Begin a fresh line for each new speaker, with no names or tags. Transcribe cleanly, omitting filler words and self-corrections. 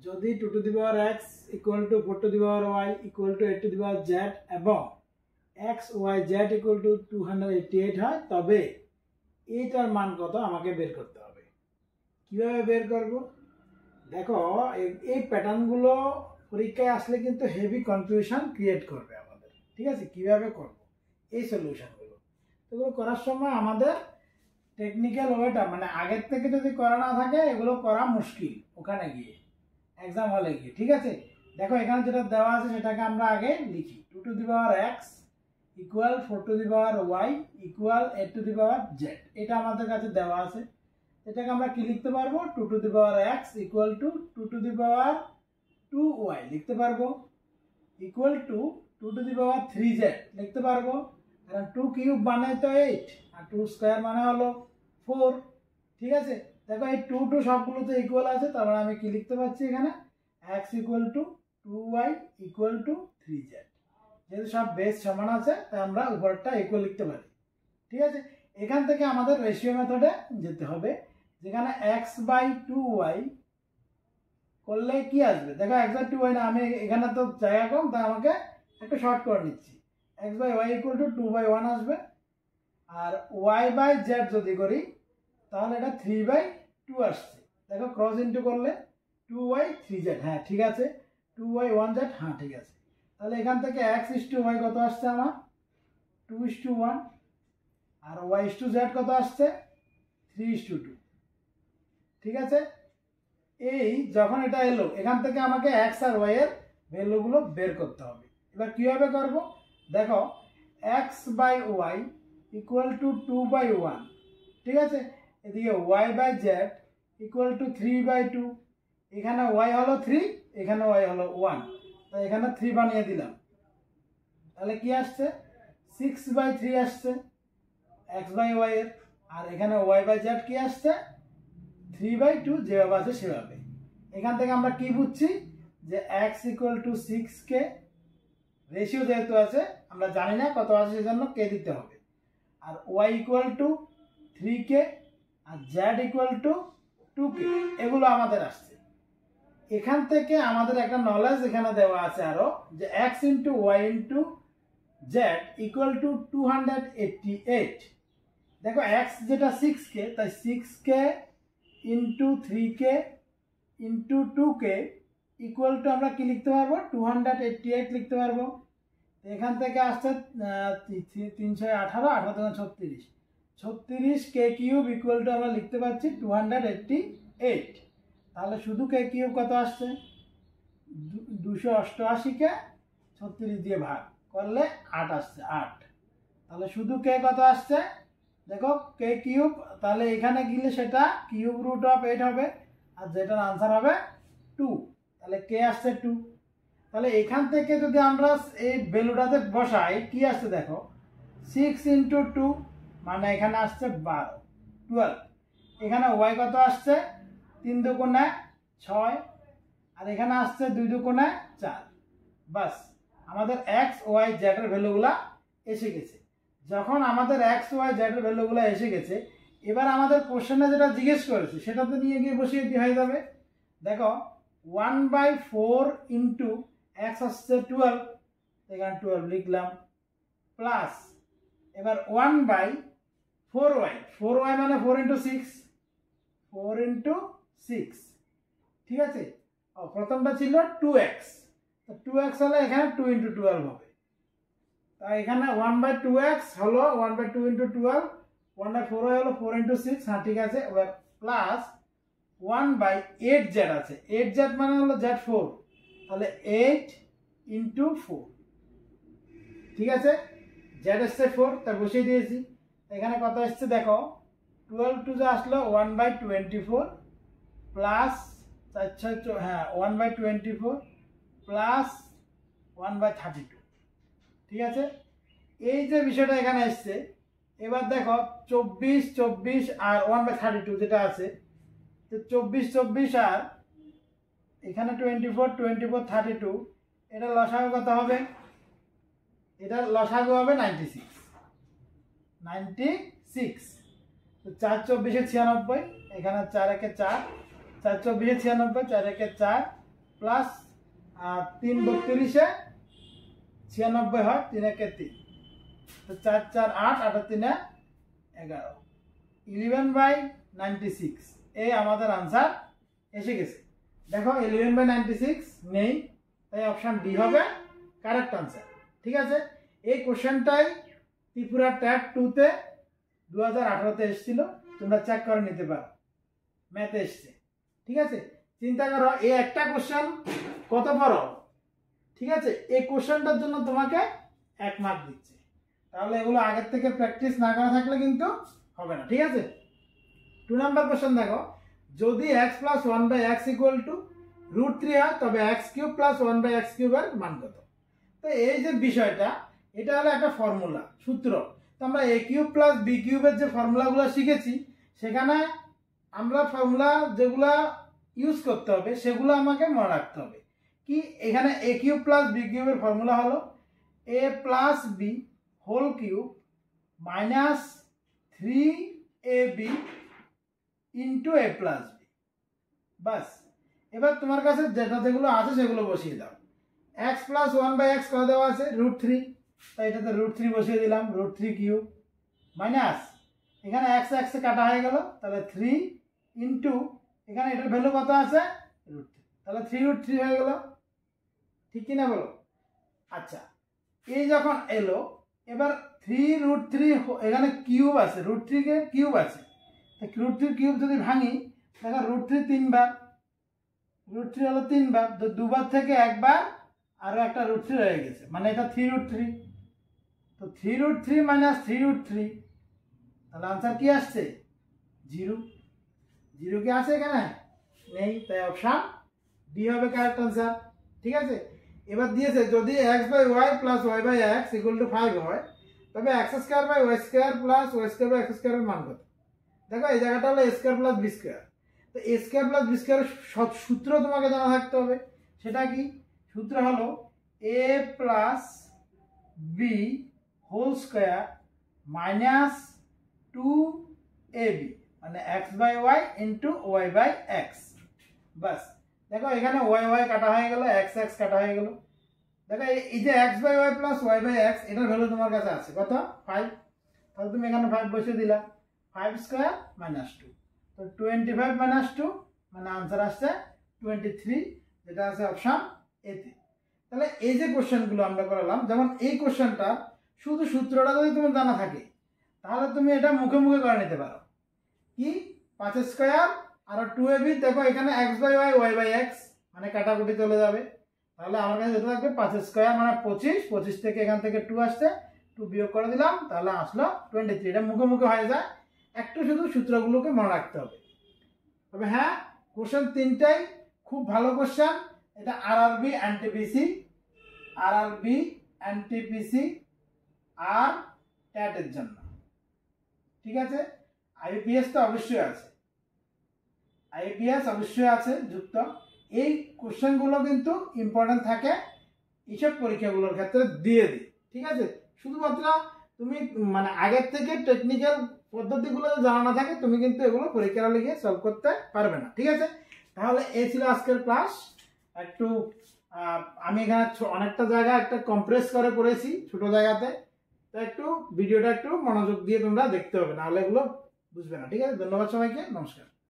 যদি 2 to the power x equal to 4 to the power y equal two 8 to the power z এবং x y z equal to 288 হয় তবে এইটার মান কত আমাকে বের করতে হবে। কিভাবে বের করব? দেখো এই প্যাটার্নগুলো পরীক্ষায় আসলে কিন্তু হেভি কনফিউশন ক্রিয়েট করবে আমাদের, ঠিক আছে? কিভাবে করব এই সলিউশনগুলো, এগুলো করার সময় আমাদের টেকনিক্যাল ওয়েটা মানে আগের থেকে যদি করা না থাকে এগুলো করা মুশকিল ওখানে গিয়ে এক্সাম হলে গিয়ে, ঠিক আছে? দেখো এখানে যেটা দেওয়া আছে সেটাকে আমরা আগে লিখি। 2 to the power x equal 4 to the power y equal 8 to the power z, এটা আমাদের কাছে দেওয়া আছে। এটাকে আমরা কি লিখতে পারবো? 2 to the power x equal to 2 to the power 2y লিখতে পারবো equal to 2 to the power 3z লিখতে পারবো, কারণ 2 কিউব মানে তো 8 আর 2 স্কয়ার মানে হলো 4, ঠিক আছে? দেখো এই 2 2 সবগুলোতে ইকুয়াল আছে, তার মানে আমি কি লিখতে পাচ্ছি এখানে x equal to 2y equal to 3z। যেহেতু সব বেস সমান আছে তাই আমরা উপরটা ইকুয়াল লিখতে পারি, ঠিক আছে? এখান থেকে আমাদের রেশিও মেথডে যেতে হবে, যেখানে x বাই 2y করলে কি আসবে? দেখো x বাই 2y না, আমি এখানে তো জায়গা কম তাই আমাকে একটু শর্ট করে নিচ্ছি। x by y equal to 2 by 1 আসবে, আর y বাই z যদি করি তাহলে এটা 3 বাই 2 আসছে। দেখো ক্রস ইন্টু করলে 2y 3z, হ্যাঁ ঠিক আছে, 2y 1z, হ্যাঁ ঠিক আছে। তাহলে এখান থেকে x ইস টু y কত আসছে আমার 2 is to 1, R y is to z কত আসছে 3 ইস টু 2, ঠিক আছে? এই যখন এটা এলো এখান থেকে আমাকে x আর y এর ভ্যালুগুলো বের করতে হবে। এবার কিভাবে করব? দেখো x by y equal to 2 by 1, ঠিক আছে? এদিকে y by z equal to 3 by 2, এখানে y হলো 3 এখানে y হলো 1, তাই এখানে 3 বানিয়ে দিলাম। তাহলে কি আসছে 6 বাই 3 আসছে x বাই y এর, আর এখানে y বাই z কি আসছে 3 বাই 2, যেভাবে আছে সেভাবে। এখান থেকে আমরা কি বুঝছি যে x equal to 6 K ratio যেহেতু আছে আমরা জানি না কত আছে সেজন্য কে দিতে হবে, আর y ইকুয়াল টু 3 কে আর z ইকুয়াল টু 2 কে, এগুলো আমাদের আসছে। এখান থেকে আমাদের একটা নলেজ এখানে দেওয়া আছে আরো, যে x into y into z equal to 288। দেখো x যেটা 6 কে, তাই 6 কে ইন্টু 3 কে ইন্টু 2 কে ইকুয়াল টু আমরা কি লিখতে পারবো 288 লিখতে পারবো। এখান থেকে আসছে 318, 18 36, 36 কে কিউব ইকুয়াল টু আমরা লিখতে পাচ্ছি 288। তাহলে শুধু কে কিউব কত আসছে 288 কে 36 দিয়ে ভাগ করলে 8 আসছে 8। তাহলে শুধু কে কত আসছে দেখো কে কিউব, তাহলে এখানে গেলে সেটা কিউব রুট অফ 8 হবে, আর যেটার আনসার হবে 2, তাহলে কে আসছে 2। তাহলে এখান থেকে যদি আমরা এই ভ্যালুটাতে বসাই কি আসছে দেখো 6 ইন্টু 2 মানে এখানে আসছে 12, এখানে y কত আসছে 3 দুগুণে 6, আর এখানে আসছে 2 দুগুণে 4। বাস আমাদের x y z এর ভ্যালুগুলা এসে গেছে। যখন আমাদের x y z এর ভ্যালুগুলো এসে গেছে, এবার আমাদের কোশ্চেনে যেটা জিজ্ঞেস করেছে সেটাতে নিয়ে গিয়ে বসিয়ে দিয়ে হয়ে যাবে। দেখো 1/4 ইন্টু x আসছে 12, এখানে 12 লিখলাম, প্লাস এবার 1/4y, 4y মানে 4 ইন্টু 6, 4 ইন্টু 6, ঠিক আছে? প্রথমটা ছিল 2x, তো 2x হলে এখানে 2 ইন্টু 12 হবে, তাই এখানে 1/2x হলো 1/2 ইন্টু 12, 1/4y হলো 4 ইন্টু 6, হ্যাঁ ঠিক আছে। এবার প্লাস 1/8z আছে, 8z মানে হলো z4, তাহলে 8 ইন্টু 4, ঠিক আছে? z এসছে 4, তা বসিয়ে দিয়েছি। এখানে কত এসছে দেখো 12 টু যা আসলো 1/24 প্লাস 4 হ্যাঁ 1/24 প্লাস 1/32, ঠিক আছে? এই যে বিষয়টা এখানে এসছে, এবার দেখো 24 24 আর 1/32 যেটা আছে, তো 24 24 আর এখানে 24 24 32, এটা লসাগু কত হবে? এটা লসাগু হবে 96, 96। তো 4 24 96, এখানে 4 একে 4, 4 24 96, 4 একে 4, প্লাস 3 32 96 হয়, 3 একে 3, তো 4 4 8 8 3 11, 11/96 এই আমাদের আনসার এসে গেছে। দেখো 11/96 নেই, তাই অপশন ডি হবে কারেক্ট আনসার। ঠিক আছে, এই কোশ্চেনটাই ত্রিপুরা ট্যাব 2 তে 2018 তে এসেছিল, তোমরা চেক করে নিতে পারো, ম্যাথে এসছে। ঠিক আছে, চিন্তা করো এই একটা কোশ্চেন কত বড়। ঠিক আছে, এই কোশ্চেনটার জন্য তোমাকে 1 মার্ক দিচ্ছে, তাহলে এগুলো আগের থেকে প্র্যাকটিস না করা থাকলে কিন্তু হবে না। ঠিক আছে, 2 নাম্বার কোশ্চেন দেখো, যদি x + 1/x = √3 হয় তবে x³ + 1/x³ এর মান কত? তো এই যে বিষয়টা, এটা হলো একটা ফর্মুলা, সূত্র। তো আমরা a³ + b³ এর যে ফর্মুলাগুলো শিখেছি, সেখানে আমরা ফর্মুলা যেগুলো ইউজ করতে হবে সেগুলো আমাকে মনে রাখতে হবে। কি, এখানে a³ + b³ এর ফর্মুলা হলো a + b whole cube minus 3ab into a + b। বাস, এবার তোমার কাছে যেগুলো আছে সেগুলো বসিয়ে দাও। x + 1/x কত দেওয়া আছে? √3, তাই এটাতে √3 বসিয়ে দিলাম, √3³ মাইনাস এখানে x x কাটা হয়ে গেল, তাহলে 3 ইন্টু এখানে এটার ভ্যালু কত আছে? √3, তাহলে 3√3 হয়ে গেল। ঠিক কি না বলো? আচ্ছা, এই যখন এলো, এবার 3√3 এখানে কিউব আছে, √3 কে কিউব আছে, √3 কিউব যদি ভাঙি, দেখো √3 3 বার, √3 হলো 3 বার, তো 2 বার থেকে 1 বার আরো একটা √3 রয়ে গেছে, মানে এটা 3√3। তো 3√3 মাইনাস 3√3, তাহলে আনসার কি আসছে? 0। 0 কি আছে এখানে? নেই, তাই অপশন ডি হবে কারেক্ট আনসার। ঠিক আছে, এবার দিয়েছে যদি x/y + y/x = 5 হয় তবে x² / y² + y² / x² এর মান কত? দেখো এই জায়গাটা হলো a² + b², তো a² + b² এর সূত্র তোমাকে জানা থাকতে হবে। সেটা কি? সূত্র হলো a + b whole square minus 2ab, মানে x/y ইন্টু y/x। বাস, দেখো এখানে y কাটা হয়ে গেল, x x কাটা হয়ে গেল। দেখো এই যে x/y + y/x এটার ভ্যালু তোমার কাছে আছে কত? 5, তাহলে তুমি এখানে 5 বসিয়ে দিলা, 5² - 2, তো 25 - 2 মানে আনসার আসছে 23, যেটা আছে অপশন এ তে। তাহলে এই যে কোশ্চেনগুলো আমরা করালাম, যেমন এই কোশ্চেনটা শুধু সূত্রটা যদি তোমার জানা থাকে তাহলে তুমি এটা মুখে মুখে করে নিতে পারো। কি, 5² আর 2ab, দেখো এখানে x/y y/x মানে কাটাকুটি চলে যাবে, তাহলে আমার কাছে যেটা থাকবে 5² মানে 25, 25 থেকে এখান থেকে 2 আসছে, 2 বিয়োগ করে দিলাম, তাহলে আসলো 23। এটা মুখে মুখে হয়ে যায়, একটু শুধু সূত্রগুলোকে মনে রাখতে হবে। তবে হ্যাঁ, কোশ্চেন 3টাই খুব ভালো কোশ্চেন। এটা আরআরবি, এনটিপিসি, আরআরবি, এনটিপিসি আর ট্যাটের জন্য। ঠিক আছে, আইপিএস তো অবশ্যই আছে, আইপিএস অবশ্যই আছে যুক্ত। এই কোশ্চেনগুলো কিন্তু ইম্পর্টেন্ট থাকে এইসব পরীক্ষাগুলোর ক্ষেত্রে দিয়ে দিই। ঠিক আছে, শুধুমাত্র তুমি মানে আগের থেকে টেকনিক্যাল পদ্ধতিগুলো জানা না থাকে তুমি কিন্তু এগুলো পরীক্ষা লিখে সলভ করতে পারবে না। ঠিক আছে, তাহলে এই ছিল আজকের ক্লাস। একটু আমি এখানে অনেকটা জায়গা একটা কম্প্রেস করে করেছি ছোট জায়গাতে, তো একটু ভিডিওটা একটু মনোযোগ দিয়ে তোমরা দেখতে হবে, নাহলে এগুলো বুঝবে না। ঠিক আছে, ধন্যবাদ সবাইকে, নমস্কার।